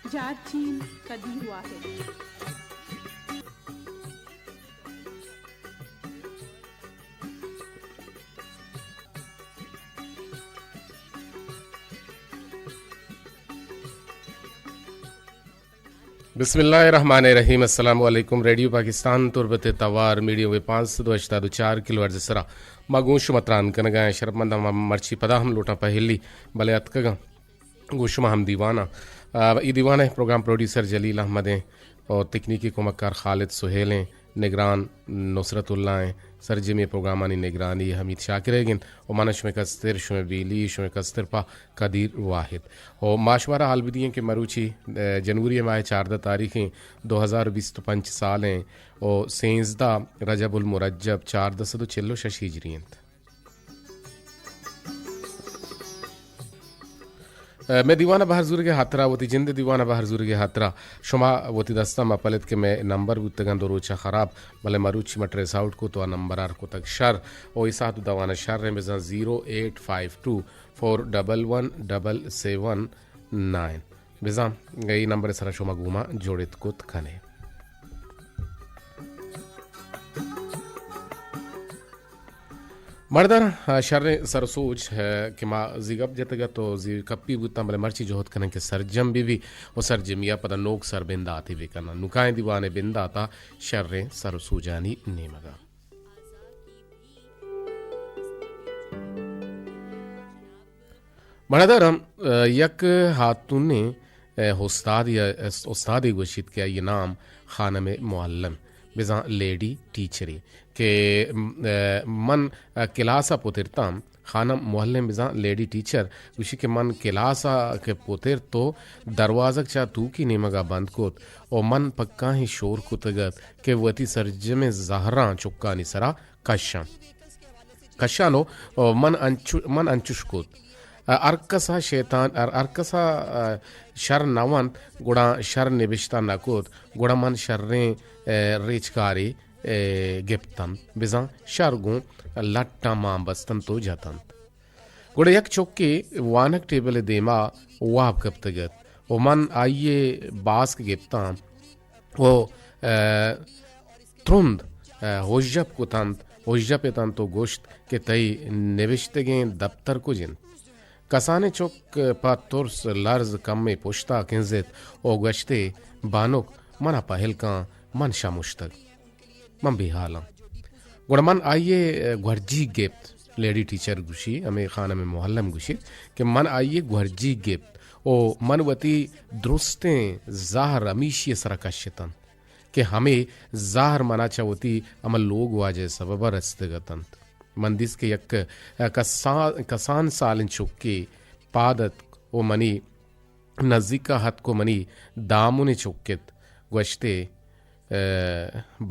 जारचीन कदीर वाहिद। बिस्मिल्लाहिर्रहमानिर्रहीम। अस्सलाम वालेकुम। रेडियो पाकिस्तान तुरबत तवार मीडियो वे 584 किलो अर्ज सरा मगूश मतरान कनगा शरमंद मर्ची पदा हम लोटा पहली भले अतकगा गुशमा हम दीवाना ई दीवाना प्रोग्राम प्रोड्यूसर जलील अहमद हैं और तकनीकी कुमक्कार खालिद सुहेल हैं, निगरान नुसरतुल्लाह हैं, सरजमी प्रोग्रामानी निगरानी हमीद शाकिर हैं और मानश में कस्तर शुमे बीली शुमे कस्तर पा कदीर वाहिद और माशवारा हाल भी के मरूची जनवरी माह 14 तारीखें 2025 साल हैं और सेंसदा रजबुल मुरज्जब 1446 हिजरी हैं। मैं दीवाना बहरजूर के हाथरा वती जिंद दीवाना बहरजूर के हाथरा शुमा वती दस्ता मपलत के मैं नंबर बुतगन दो रोचा ख़राब भले मरूची मट्रेस आउट को तो नंबर आर को तक शर और इस हाथ दवाना शर है मेज़ा 0852411779 बेज़ा यही नंबर सरा शुमा गुमा जोड़ित कुत खने मर्दर शर्रे सरसोच है कि माँ जिगब जतगा तो जी कप्पी बुता मले मर्ची जोहत करें कि सरजम भी और सरजमिया पता नोक सर बिंदा आती भी करना नुकाएं दीवाने बिंदा आता शर्रे सरसूजानी नेमगा मर्दर यक हातुने उस्ताद गुशित किया ये नाम खानम मुअल्लम बेजा लेडी टीचरी के मन क्लासा पोतिरताम खानम मुहल्ले बेजा लेडी टीचर उसी के मन क्लासा के पोतिर तो दरवाज़क चा तू की नेमगा बंद कोत और मन पक्का ही शोर कुतगत के वती सरजमे जहरा चुक्का निसरा कशानो मन अंचुश कोत अर्कसा शैतान अर्कसा शर नवन गुड़ा शर निबिश्ता नकोत गुड़ा मन शर्रे रेचकारी गिप्तन बिजा शरगुं लट्टा मां बस्तन तो जातन गुड़ा यक चौके वानक टेबल देमा वाब कप्तगत ओ मन आइए बास के गिप्ता वो त्रुंद होजब कुतंत होजब तन तो गोश्त के तई निविश्तगे दफ्तर को जिन कसाने चौक पा तुर्स लर्ज कम में पुश्ता किंजित ओ गश्ते बानुक मना पहल का मन शामुश्तक मन बिहाला गुड़मन आइए घरजी गिफ्ट लेडी टीचर गुशी हमें खाना में मोहल्लम गुशी कि मन आइए घरजी गिफ्ट ओ मनवती दुरुस्तें ज़ाहर अमीशी सरकशतन कि हमें ज़ाहर मना चाहती अमल लोग वाजे सबब रस्तगतंत मंदिस के यक कसान सालन चुक्के पादत ओ मनी नज़दीका हथ को मनी दामुने चुक्कित गश्ते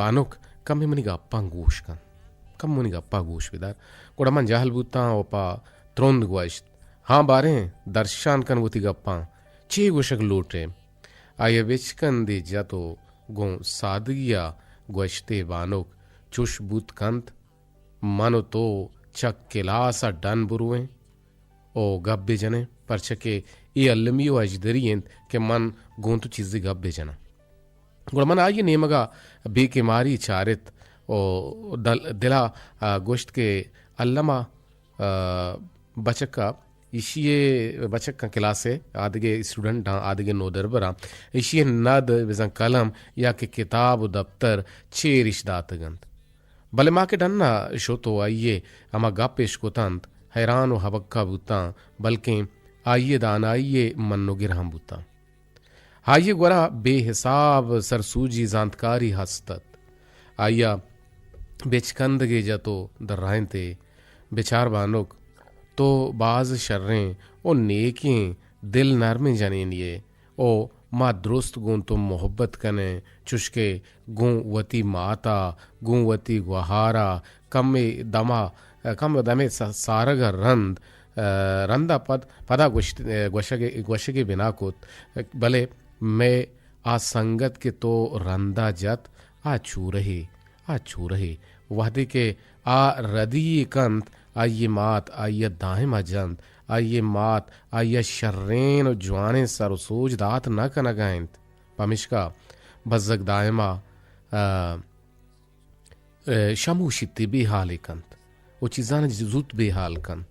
बानुक कम मनी गप्पा गोश कन कम मनी गप्पा गोश विदार कोड़ा मन जहल बूता ओपा त्रोंद गोश्त हाँ बारे दर्शान कन वती गप्पा चे गोशक लोटे आये विचकन दे जातो गो सादगिया गोश्ते बानुक चुश बूत कंत मानो तो चक किलासा डन बुरुए ओ गब्बे जने परचके ये अल्लमियो अजदरियंत के मन गोंतु चीज़ी गब्बे जना गुड़मन आइए नेमगा बेकेमारी चारित ओ दिला गोश्त के अल्लमा बचका इशिये बचक का क्लास है आदगे स्टूडेंट हाँ आदगे नोदर बरा इशिये नद विजन कलम या के किताब दफ्तर छे रिश्दात गंत भले माँ के डन्ना शो तो आइए अमा गापेश को तंत हैरान व हबक्का बूता बल्कि आइए दान आइए मन्नो गिरहम बूता आइए गोरा बेहिसाब सरसूजी जानकारी हस्तत आइया बेचकंदगे जतो दर्राइते बेचार बानुक तो बाज शर्रें ओ नेकें दिल नरमे जनेन ये ओ माँ दुरुस्त गुं तुम मोहब्बत कने चुशके गुं वती माता गुं वती गुहारा कम दमे सारग रंद रंदा पदा गोशगे बिना कुत भले मैं आ संगत के तो रंदा जत आ छू रहे वहदे के आ रदी कंत आइये मात आइये दाहिम अजंत आइये मात आइया शर्रेन और जवाने सर सोज दात न कनगाइंत पमिश्का बजक दायमा शमूशित्ती बेहाल कंत ओ चीज़ान जुत बेहाल कंत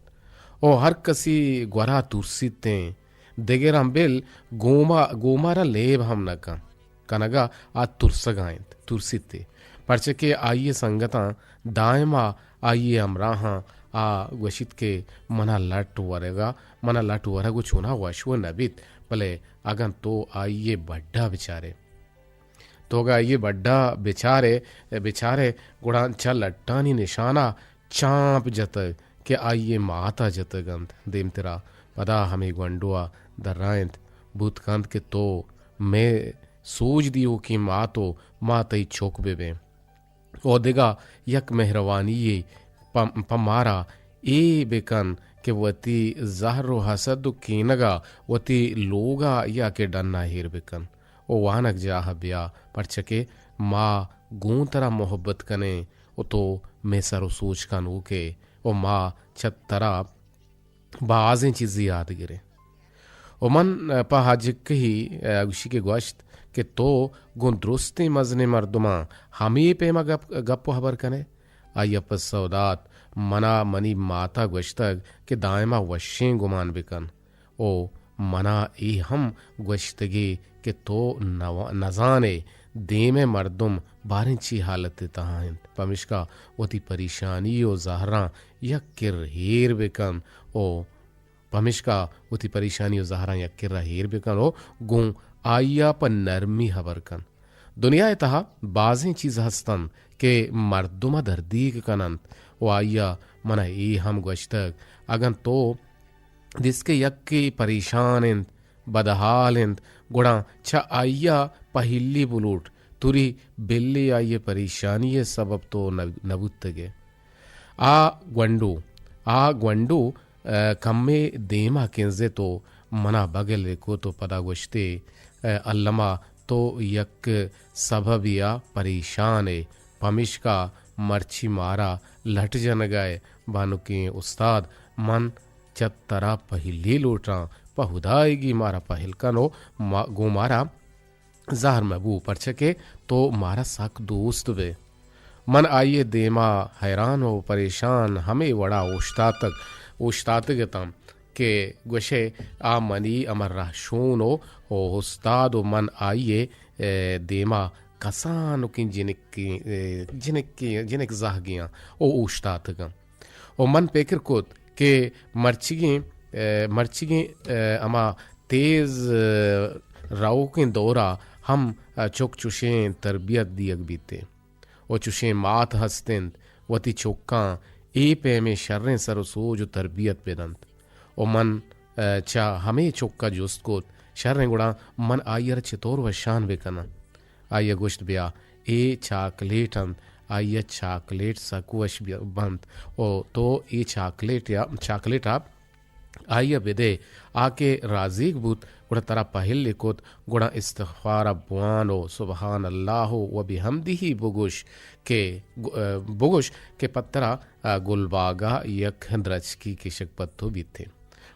ओ हर कसी ग्वरा तुरसितें देगेराम बिल गोमारा लेब हम न कनगा आ तुरसगाइंत तुरसिते परचके आइये संगता दायमा आइये अमराहा आ वशित के मना लट वरगु छुना वशव नबित भले अगन तो आइये बड्डा बेचारे तोगा ये बड्डा बेचारे गुड़ान चल लट्टानी निशाना चांप जत के आइये माता जत गंत देम तेरा पदा हमें गंडुआ दर्रायंत भूतकांत के तो मैं सोच दियो कि माँ तई छोक बेबे ओ देगा यक मेहरवानी ये पमारा ए बेकन के वती जहरो हसद कीनगा वती लोगा या के डन्ना हेर बेकन ओ वानक जाह ब्या परचके माँ गूं तरह मोहब्बत कने ओ तो मैं सरो सोच कानू के ओ माँ छत तरह बाजें चीज़ याद गिरे ओ मन पहाजिक ही गुशी के गोश्त के तो गुन दुरुस्ती मजने मर्दुमा हमी पे गप्पो हबर कने आयप सौदात मना मनी माता गोश्तग के दायमा वशें गुमान बिकन ओ मना ई हम गोश्तगी के तो नजाने देमे मर्दुम बारिंची हालत तहां पमिश्का वती परेशानी ओ जहरा यक्किर हेर बेकन ओ पमिश्का वती परेशानी ओ जहरा यक्किर हेर बेकन ओ गुं आइया पर नरमी हबर कन दुनिया तहा बाजें चीज हस्तन के मर्दुमा दर्दीक कनंत ओ आइया मना ई हम गोश्तक अगन तो जिसके यक्की परेशान इंत बदहाल इंत गुड़ा छ आइया पहिल्ली बुलूट तुरी बिल्ली आइये परेशानी सबब तो नबुत्तगे आ ग्वंडू कम्मे देमा केंजे तो मना बगल को तो पदा गोश्ते अल्लमा तो यक सबब या परेशान पमिश्का मर्ची मारा लट जन गए बानु के उस्ताद मन चतरा पहिली लोटा पहुदाएगी मारा पहल कनो गो मारा जहर मबू परचके तो मारा सक दोस्त वे मन आइए देमा हैरान हो परेशान हमें वड़ा ओश्तातगतम के गुशे आ मनी अमर राशूनो ओ उस्ताद मन आइए देमा कसान की जिनक जाह गया ओ ओश्तातगम ओ मन पेकर कोत के मर्चिगे अमा तेज राव के दौरा हम चौक चुशें तरबियत दियक बीते ओ चुशें मात हस्तेंत वती चौका ए पे में शर्रें सरसो जो तरबियत पेदंत ओ मन चा हमें चौका जोस्त कोत शर्रें गुड़ा मन आयर चितौर व शान बेकना आइया गोश्त ब्या ए चाकलेटंत आइया चाकलेट सकुवश बंत ओ तो ए चाकलेट आप आइया बेदे आके राजीक बूत गुड़ा तरा पहल लिकोत गुड़ा इस्तग़फ़ार बुआनो सुबहान अल्लाह व बिहम्दिही बुगुश के पत्तरा गुलबागा यक द्रच की किशक पत्तो बीते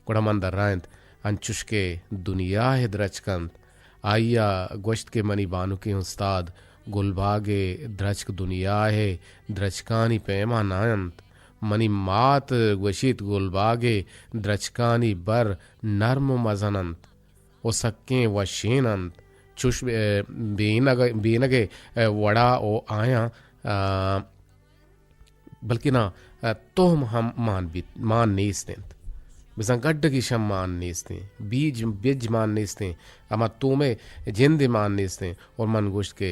गुड़ा मन दर्रायंत अंचुश के दुनिया है द्रचकंत आइया गोश्त के मनी बानु के उस्ताद गुलबागे द्रचक दुनिया है द्रचकानी पैमा नायंत मनी मात वशीत गुलबागे द्रचकानी बर नर्म मजनंत ओ सक्के व शेनंत चुश बेनगे वड़ा ओ आया बल्कि ना तोहम हम मान नेस्तेंत बिसां गड्ड की शम मान नेस्ते बीज मान नेस्ते अमा तोमे जिंदे मान नेस्ते और मन गोश्त के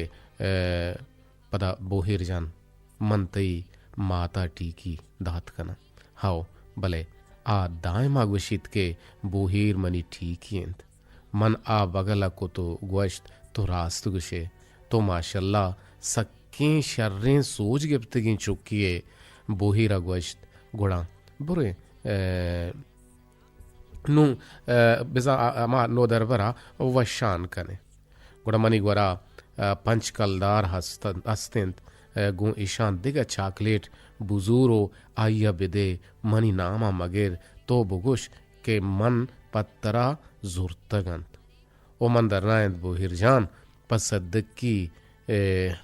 पदा बोहिर जान मन तई माता टीकी दात कना हाओ भले आ दायमा गुशित के बोहिर मनी ठीकियंत मन आ बगला को तो गोश्त तो रास्त गुशे तो माशाल्लाह सक्के शर्रें सोच गिफ्तगी चुकिए बोहिरा गोश्त गुड़ा बुरे नु बिजा अमा नो दरबरा वशान कने गुड़ा मनी गोरा पंच कलदार हस्तेंत गु ईशान दिगा चाकलेट बुजूरो आइया बिदे मनी नामा मगेर तो बुगुश के मन पत्तरा जुर्तगंत ओ मन दरनायंत बोहिर जान पस सद्दकी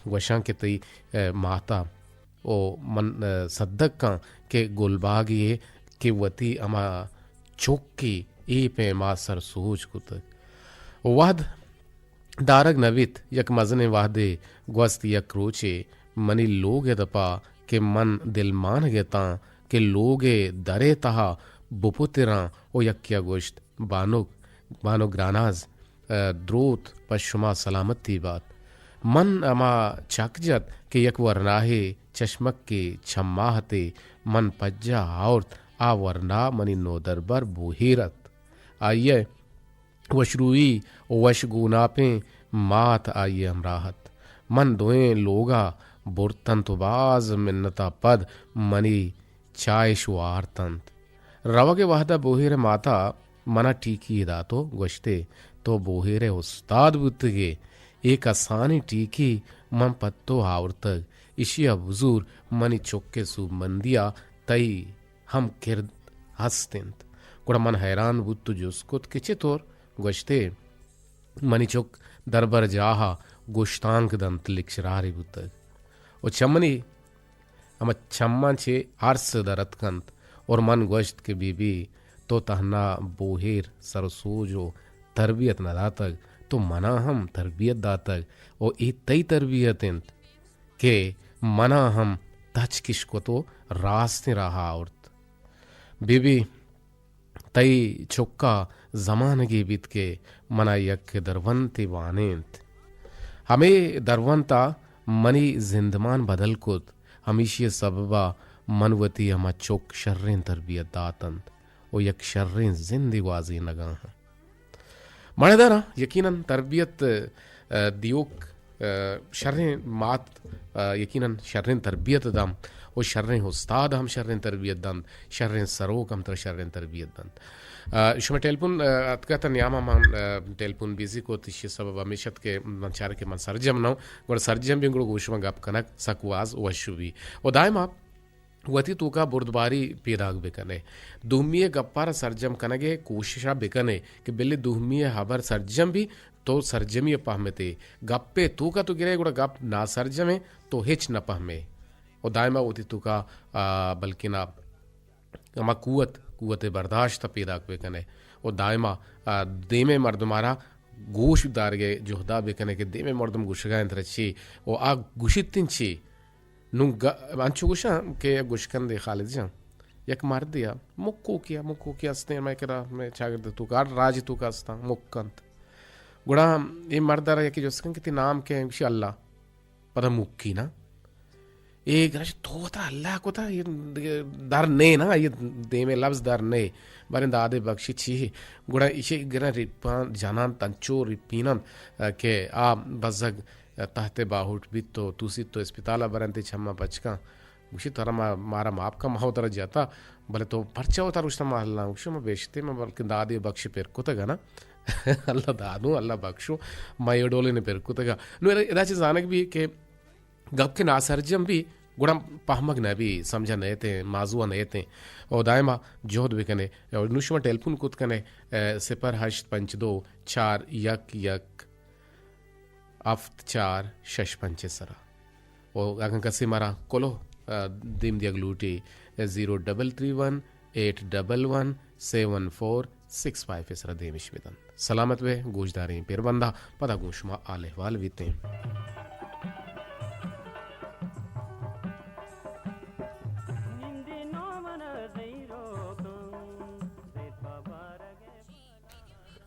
वशां के तई माता ओ मन सद्दक का के गुलबागिए के वती अमा चौकी ए पे मासर सोच कुतक वाद दारग नवित यक मजने वादे ग्वस्त यक रोचे मनी लोगे दपा के मन दिल मान गेता के लोगे दरे तहा बुपुतिरा ओ यक्या गोश्त बानो ग्रानाज द्रोत पशुमा सलामती बात मन अमा चकजत के यक वरनाहे चश्मक के छम्माहते मन पज्जा आउर्त आ वरना मनी नो दरबर बुहिरत आइये वशरुई वशगुनापे मात आइये हमराहत मन दोए लोगा बुरतन तो बाज मिन्नता पद मनी चाय शुआर तंत रवा के वाहदा बोहिर माता मना टीकी दातो गोश्ते तो बोहिरे उस्ताद बुत्तगे एक आसानी टीकी मन पत्तो आवरतग इशिया बुजूर मनी चौके सु मंदिया तई हम किरद हस्तिंत कुड़ा मन हैरान बुत्तु जुस्कुत किचे तोर गोश्ते मनी चौक दरबर जाहा गोश्तांक दंत लिक्षरारी बुत्तग ओ चमनी हम चम्मा छे आर्स दरतकंत और मन गोश्त के बीबी तो तहना बोहेर सरसोजो तरबियत न दातक तो मना हम तरबियत दातक और ई तई तरबियत के मना हम तच किसको तो रास्ते रहा औरत बीबी तई चुक्का जमानगी बीत के मना यक दरवंती वानेंत हमें दरवंता मनी जिंदमान बदल कुत हमेशा सबबा मनवती हमा चौक शर्रें तरबियत दातंत ओ यक शर्रें जिंदी वाजी नगा मणदारा यकीनन तरबियत दियोक शर्रें मात यकीनन शर्रें तरबियत दम ओ शर्रें उस्ताद हम शर्रें तरबियत दम शर्रें सरोक हम तर शर्रें तरबियत दम शुमा टेलपुन अतका न्यामा मन टेलपुन बिजी को तिश सबब हमेशत के मंचार के मन सरजम नौ गोड़ सरजम भी गोड़ गोशमा गप कनक सकवाज वशुबी ओ दायमा वती तूका बुर्दबारी पीदाग बेकने दुहमिये गप्पार सरजम कनगे कोशिशा बेकने कि बिल्ली दुहमिये हबर सरजम भी तो सरजमी पहमेते गप्पे तूका तो गिरे गुड़ा गप ना सरजमे तो हिच न पहमे ओ दायमा वती तूका बल्कि ना अमा कुवत बर्दाश्त पीदाग बेकने ओ दायमा देमे मर्दमारा गोश दारगे जोहदा बेकने के देमे मर्दम गुशगा इंतरची ओ आ गुशितिंची अंचु गुशा के गुशकन दे खालिद जा यक मार दिया मुक्को किया अस्ते मैं करा मैं चागर तू का राज तू का अस्ता मुक्कंत गुड़ा ये मर्दारा यकी जोस्कन किती नाम के अल्लाह पता मुक्की ना ये गरज तो था अल्लाह को था ये दर ने ना ये दे में लफ्ज दर ने बारे दादे बख्शी छी गुड़ा इसे गिरा रिपान जानान तंचो रिपीनन के आ बजग तहते बाहुट भी तो तुसी तो अस्पताल बरंते छम्मा बचका उसी तरह मारा माप का माहो तरह जाता भले तो पर्चा होता रुश्ता महल्ला उसी में बेचते मैं बल्कि दादी बख्शी पेर को तगा ना अल्लाह दादू अल्लाह बख्शो मैं डोले ने पेर को तगा नो इधर चीज़ आने भी के गप के नासरजम भी गुड़म पहमग न भी समझा नए थे माजुआ नए थे और दायमा जोहद भी कने और नुशमा टेलफोन कुत कने सिपर हश्त पंच दो चार यक अफ्त चार शश पंचे सरा और अगन कसे मारा कोलो दिम दिया ग्लूटी 0333111746 सरा देमिश विदन सलामत वे गोशदारी पेरबंदा पदा गोशमा आले वाल विते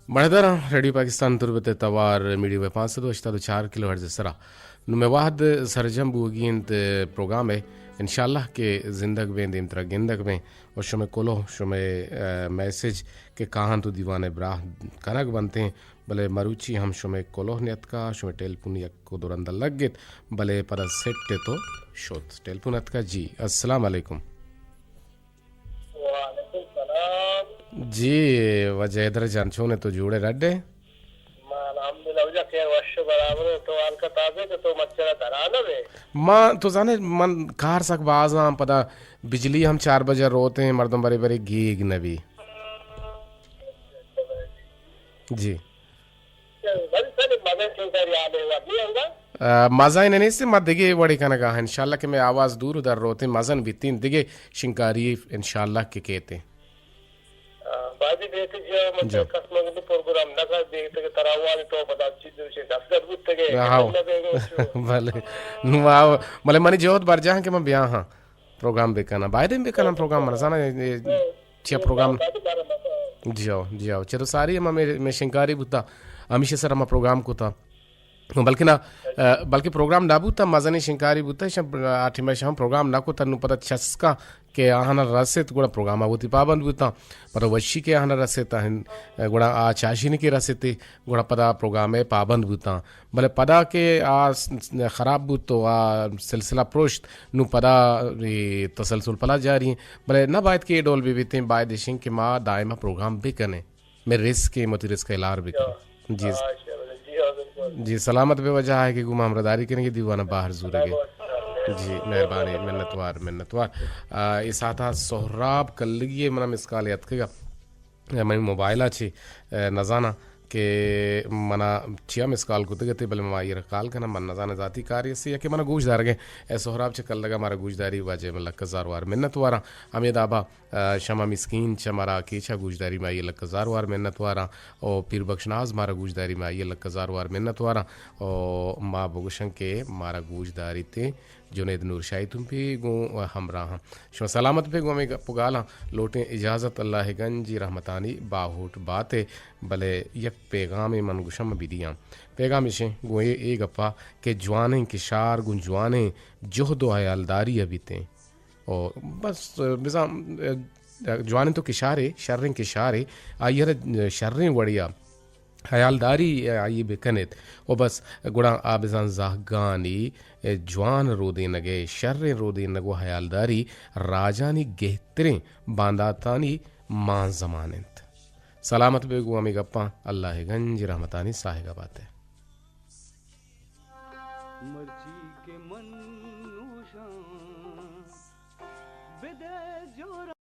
मणदरा रेडियो पाकिस्तान तुरबते तवार मीडिया वे 504 किलो हर्ज सरा नुमेवाद सरजम बुगिंत प्रोग्राम है इंशाल्लाह के जिंदग में दिन तरह गिंदग में और शुमे कोलो शुमे मैसेज के कहां तो दीवाने ब्राह कनक बनते हैं भले मरुचि हम शुमे कोलो नियत का शुमे टेलपुन यक को दुरंदा लगित भले पर सेट तो शोत टेलपुनत का जी अस्सलाम वालेकुम जी वजह इधर जानछो ने तो जुड़े रड्डे मां तो जाने मन कार सक बाजा पता बिजली हम 4 बजे रोते हैं मर्दम बरे बरे gig Nabi ji worry sir mother शिंकारी आले वाली होगा मजा ने से मत दिगे वड़ी कनगा इंशाल्लाह कि मैं आवाज दूर उधर रोते मजन बितिन दिगे शिंकारी इंशाल्लाह के कहते बाजी देते जो मतलब कसम के प्रोग्राम नका देते के तरावाली तो बता चीज से दफ्तर बुत के भले नुआव मले मनी जोत बार जहां के मैं बिया हां प्रोग्राम बेकना बायदे बेकना प्रोग्राम मरसाना चे प्रोग्राम जियो चलो सारी मैं शिंकारी बुता हमेशा सर हम प्रोग्राम को था बल्कि प्रोग्राम ना बुता मजनी शिंकारी बुता आठ में हम प्रोग्राम ना को तनु पता चस्का के आहना रसित गुड़ा प्रोग्राम आगुती पाबंद बुता पर वशी के आहना रसित गुड़ा आ चाशिनी के रसित गुड़ा पदा प्रोग्राम है पाबंद बुता भले पदा के आ खराब बुतो आ सिलसिला प्रोश्त नु पदा तसलसल पला जारी है भले न बात के डोल भी बीते बाय देशिंग के माँ दायमा प्रोग्राम भी कने मैं रिस्क के मत रिस्क इलार भी कने जी सलामत बेवजह है कि गुमा हमरदारी करेंगे दीवाना बाहर जुरेगे जी मेहरबानी मिन्नतवार इस आता सोहराब कल्लिए मना मिसकाल यतकेगा मैं मोबाइल अच्छी नजाना के मना चिया मिसकाल कुतगते बल मैं ये काल का ना मन नजाना जाती कार्य से या कि मना गूजदार गए ए सोहराब च कल लगा हमारा गूजदारी वाजे में लक्कजार वार मिन्नतवारा अमीद आबा शमा मिस्कीन चमरा केचा गूजदारी में ये लक्कजार वार मिन्नतवारा और पीर बख्शनाज मारा गूजदारी में ये लक्कजार वार मिन्नतवारा और माँ बगुशं के मारा गूजदारी ते जुनेद नूर शाही तुम भी गो हमरा शो सलामत पे गो में पुगाला लोटे इजाज़त अल्लाह गंजी रहमतानी बाहुट बाते भले यक पैगाम मन गुशम बिदियाँ पैगाम इशे गोए ए गप्पा के जवाने किशार गुंजवाने जोहदो हयालदारी अबिते और बस बिजा जवाने तो किशारे शर्रें किशारे आयर शर्रें वड़िया हयालदारी आई बेकनेत और बस गुड़ा आबिजान जाहगानी जवान रोदे नगे शर्रे रोदे नगो हयालदारी राजानी गेहतरें बांदातानी मां जमानत सलामत बेगु अमी गप्पा अल्लाह गंज रहमतानी साहिगा बातें मर्जी के मन